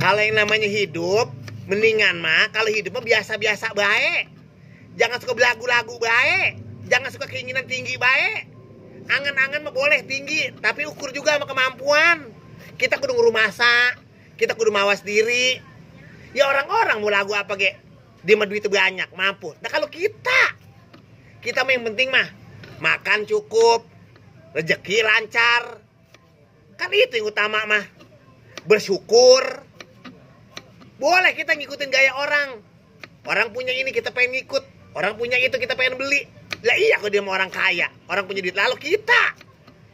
Kalau yang namanya hidup, mendingan mah kalau hidup mah biasa-biasa baik. Jangan suka belagu-lagu baik. Jangan suka keinginan tinggi baik. Angan-angan mah boleh tinggi, tapi ukur juga sama kemampuan. Kita kudu ngurus masak, kita kudu mawas diri. Ya orang-orang mau lagu apa ge? Dia mah duit banyak, mampu. Nah kalau kita mah yang penting mah makan cukup, rezeki lancar. Kan itu yang utama mah. Bersyukur. Boleh kita ngikutin gaya orang. Orang punya ini kita pengen ngikut. Orang punya itu kita pengen beli. Lah iya kalau dia mau orang kaya, orang punya duit. Lalu kita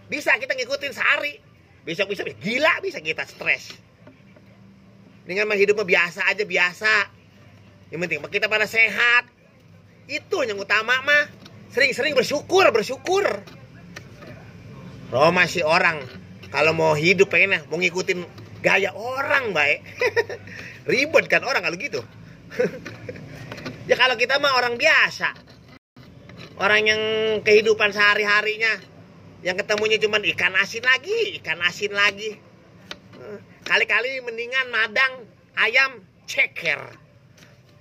bisa kita ngikutin sehari. Bisa gila bisa kita stres. Dengan mah hidup mah biasa aja biasa. Yang penting kita pada sehat. Itu yang utama mah. Sering-sering bersyukur. Roma si orang kalau mau hidup pengen mau ngikutin gaya orang baik. Ribet kan orang kalau gitu. Ya kalau kita mah orang biasa. Orang yang kehidupan sehari-harinya yang ketemunya cuman ikan asin lagi. Kali-kali mendingan madang ayam ceker.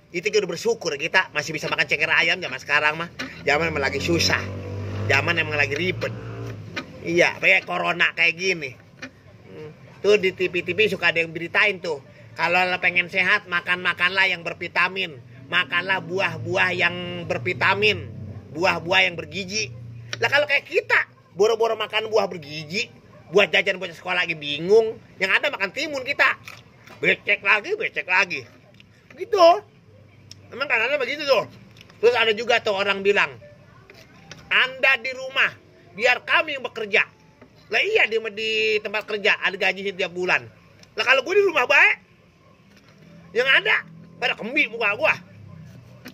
Itu kita udah bersyukur kita masih bisa makan ceker ayam zaman sekarang mah. Zaman emang lagi susah. Zaman emang lagi ribet. Iya, kayak corona kayak gini. Tuh di TV-TV suka ada yang beritain tuh. Kalau lo pengen sehat, makanlah yang bervitamin. Makanlah buah-buah yang bervitamin. Buah-buah yang bergizi. Lah kalau kayak kita, boro-boro makan buah bergizi, buat jajan buat sekolah lagi bingung. Yang ada makan timun kita. Becek lagi. Gitu. Emang kadang-kadang begitu tuh. Terus ada juga tuh orang bilang, Anda di rumah, biar kami yang bekerja. Lah iya di tempat kerja ada gaji setiap bulan. Lah kalau gue di rumah baik, yang ada pada kembi muka gue.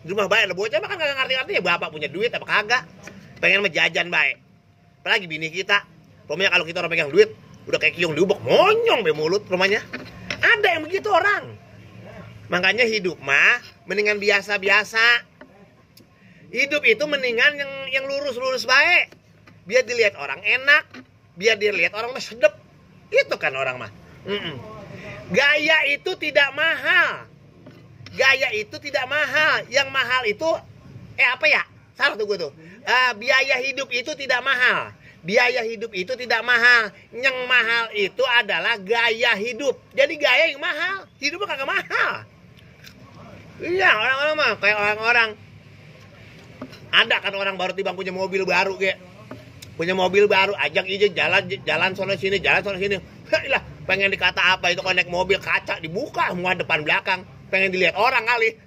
Di rumah baik lah bocah kan kagak ngerti ya bapak punya duit apa kagak. Pengen menjajan baik. Apalagi bini kita. Rumahnya kalau kita orang pegang duit, udah kayak kiong diubek, monyong be mulut rumahnya. Ada yang begitu orang. Makanya hidup mah mendingan biasa-biasa. Hidup itu mendingan yang lurus-lurus baik. Biar dilihat orang enak, biar dilihat orang mah sedep. Itu kan orang mah. Gaya itu tidak mahal. Yang mahal itu salah tuh gue tuh. Biaya hidup itu tidak mahal. Yang mahal itu adalah gaya hidup. Jadi gaya yang mahal, hidupnya kagak mahal. Iya, orang-orang mah kayak orang-orang. Ada kan orang baru tiba punya mobil baru ge. Punya mobil baru, ajak aja jalan sono sini. Lah, pengen dikata apa itu kalau naik mobil kaca dibuka semua depan belakang. Pengen dilihat orang kali.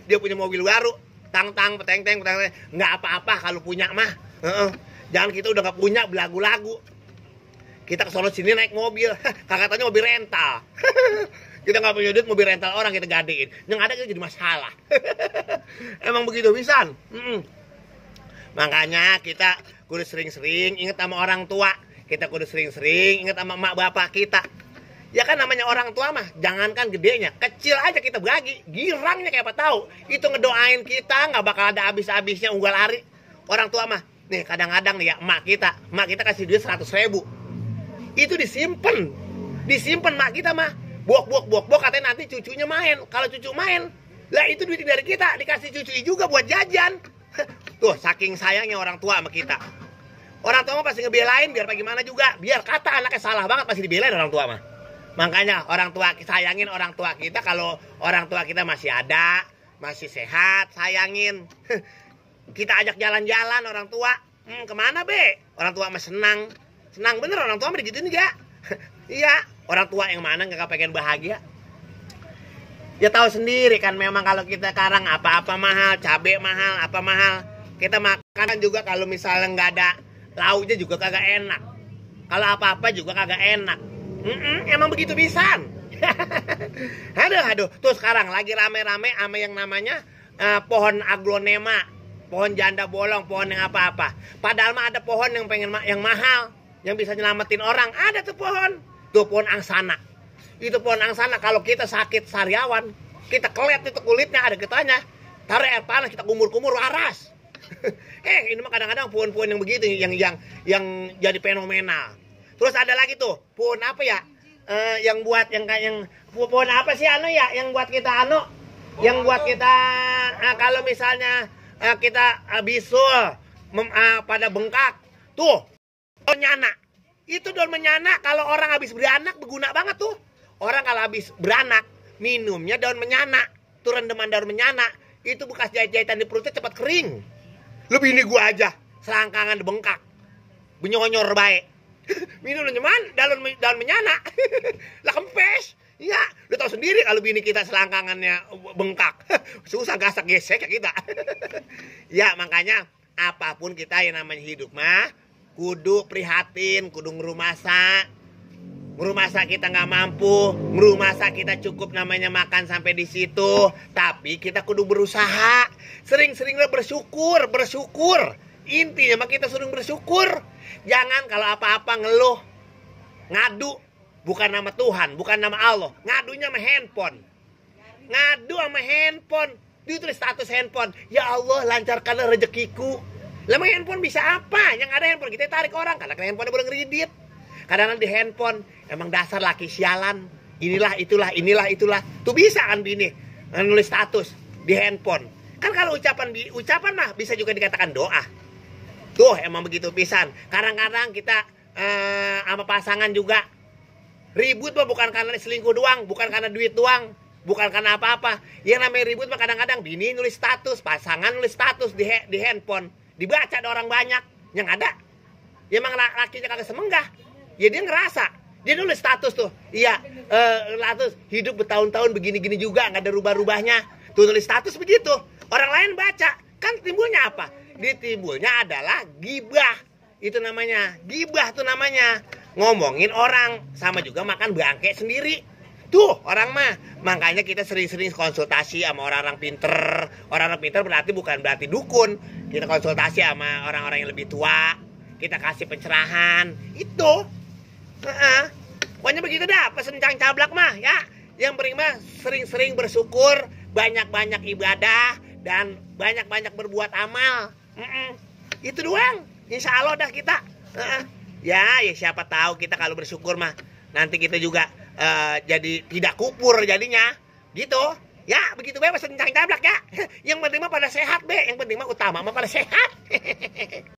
Dia punya mobil baru, tang-tang, peteng, nggak apa-apa kalau punya mah. Jangan kita udah nggak punya belagu-lagu. Kita ke sono sini naik mobil, katanya mobil rental. Kita nggak punya duit mobil rental orang kita gadein. Yang ada kita jadi masalah. Emang begitu pisan. Makanya kita kudu sering-sering ingat sama orang tua. Kita kudu sering-sering ingat sama emak bapak kita. Ya kan namanya orang tua mah, jangankan gedenya, kecil aja kita bagi, girangnya kayak apa tahu. Itu ngedoain kita nggak bakal ada habis-habisnya unggal lari. Orang tua mah, nih kadang-kadang nih ya emak kita kasih duit 100.000. Itu disimpan mak kita mah. Buak katanya nanti cucunya main. Kalau cucu main, lah itu duit dari kita dikasih cucu juga buat jajan. Tuh saking sayangnya orang tua sama kita. Orang tua mah pasti ngebelain biar bagaimana juga, biar kata anaknya salah banget pasti dibelain orang tua mah. Makanya orang tua sayangin orang tua kita kalau orang tua kita masih ada, masih sehat, sayangin. Kita ajak jalan-jalan orang tua. Kemana be? Orang tua mah senang bener orang tua mah digituin enggak? Iya, orang tua yang mana nggak pengen bahagia? Ya tahu sendiri kan memang kalau kita sekarang apa-apa mahal, cabai mahal, apa mahal. Kita makan juga kalau misalnya nggak ada lauknya juga kagak enak. Kalau apa-apa juga kagak enak. Emang begitu pisan. Aduh. Tuh sekarang lagi rame-rame sama yang namanya pohon aglonema, pohon janda bolong, pohon yang apa-apa. Padahal mah ada pohon yang yang mahal, yang bisa nyelamatin orang. Ada tuh pohon. Tuh pohon angsana. Itu pohon angsana kalau kita sakit sariawan, kita kelet itu kulitnya ada getahnya. Taruh air panas kita kumur-kumur waras. Ini mah kadang-kadang pohon-pohon yang begitu yang jadi fenomenal. Terus ada lagi tuh pohon apa ya? yang buat yang kayak yang pohon apa sih ya yang buat kita yang buat kita kalau misalnya kita bisul pada bengkak tuh daun menyana. Itu daun menyana kalau orang habis beranak berguna banget tuh. Orang kalau habis beranak minumnya daun menyana, tuh rendeman daun menyana. Itu bekas jahit-jahitan di perutnya cepat kering. Lebih ini gua aja selangkangan bengkak benyonyor baik. Minum nyaman daun menyana. Lah kempes. Ya, lu tahu sendiri kalau bini kita selangkangannya bengkak. Susah gasak gesek ya kita. Ya, makanya apapun kita yang namanya hidup mah kudu prihatin, kudu ngerumasa. Ngerumasa kita nggak mampu, ngerumasa kita cukup namanya makan sampai di situ. Tapi kita kudu berusaha. Sering-seringlah bersyukur. Intinya mah kita suruh bersyukur. Jangan kalau apa-apa ngeluh, ngadu, bukan nama Tuhan, bukan nama Allah, ngadunya sama handphone. Ngadu sama handphone, ditulis status handphone, ya Allah lancarkanlah rezekiku. Lama handphone bisa apa? Yang ada handphone kita tarik orang, karena handphone udah ngeridit. Kadang di handphone emang dasar laki sialan. Inilah itulah. Tuh bisa kan bini nulis status di handphone. Kan kalau ucapan mah bisa juga dikatakan doa. Tuh emang begitu pisan. Kadang-kadang kita sama pasangan juga ribut mah bukan karena selingkuh doang, bukan karena duit doang, bukan karena apa-apa. Yang namanya ribut mah kadang-kadang bini nulis status, pasangan nulis status di handphone, dibaca ada orang banyak. Yang ada ya emang lakinya kagak semenggah. Ya dia ngerasa, dia nulis status tuh. Iya, status hidup bertahun-tahun begini-gini juga nggak ada rubah-rubahnya. Tuh nulis status begitu. Orang lain baca, kan timbulnya apa? Ditimbulnya adalah gibah. Itu namanya gibah tuh namanya. Ngomongin orang sama juga makan bangke sendiri. Tuh orang mah. Makanya kita sering-sering konsultasi sama orang-orang pinter. Orang-orang pinter bukan berarti dukun. Kita konsultasi sama orang-orang yang lebih tua. Kita kasih pencerahan. Itu. Pokoknya begitu dah. Pesen cablak mah ya. Yang penting mah sering-sering bersyukur, banyak-banyak ibadah, dan banyak-banyak berbuat amal. Itu doang. Insya Allah dah kita. Ya siapa tahu kita kalau bersyukur mah nanti kita juga jadi tidak kupur jadinya. Gitu. Ya begitu be, pesen cablak ya. Yang penting mah pada sehat be. Yang penting mah utama mah pada sehat.